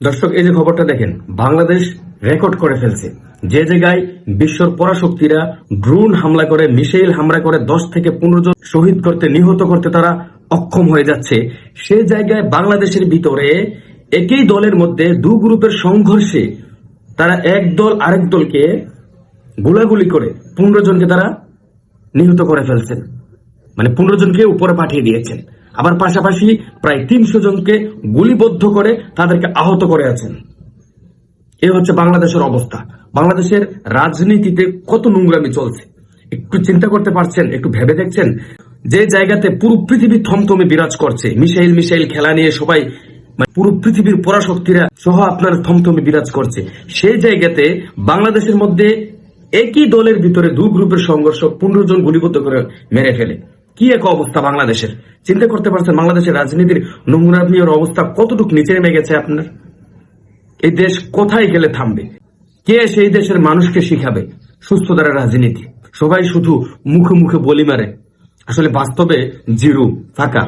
দর্শক, এই যে খবরটা দেখেন, বাংলাদেশ রেকর্ড করে ফেলছে। যে জায়গায় বিশ্বর পরাশক্তিরা ড্রোন হামলা করে, মিসাইল হামলা করে 10 থেকে 15 জন শহীদ করতে, নিহত করতে তারা অক্ষম হয়ে যাচ্ছে, সে জায়গায় বাংলাদেশের ভিতরে একই দলের মধ্যে দু গ্রুপের সংঘর্ষে তারা এক দল আরেক দলকে গোলাগুলি করে 15 জনকে তারা নিহত করে ফেলছেন। মানে 15 জনকে উপরে পাঠিয়ে দিয়েছেন। আবার পাশাপাশি প্রায় 300 জনকে গুলিবদ্ধ করে তাদেরকে আহত করে আছেন। এ হচ্ছে বাংলাদেশের অবস্থা। বাংলাদেশের রাজনীতিতে কত নোংরামি চলছে একটু চিন্তা করতে পারছেন? একটু ভেবে দেখছেন? যে জায়গাতে পুরো পৃথিবী থমথমে বিরাজ করছে, মিসাইল খেলা নিয়ে সবাই, পুরো পৃথিবীর পরাশক্তিরা সহ আপনার থমথমে বিরাজ করছে, সেই জায়গাতে বাংলাদেশের মধ্যে একই দলের ভিতরে দু গ্রুপের সংঘর্ষ 15 জন গুলিবদ্ধ করে মেরে ফেলে। কি এক অবস্থা বাংলাদেশের! চিন্তা করতে পারছেন বাংলাদেশের রাজনীতির নোংরামির অবস্থা কতটুকু নিচে নেমে গেছে আপনার? এই দেশ কোথায় গেলে থামবে? কে সেই দেশের মানুষকে শিখাবে সুস্থতার রাজনীতি? সবাই শুধু মুখে মুখে বলি মারে, আসলে বাস্তবে জিরো, ফাঁকা।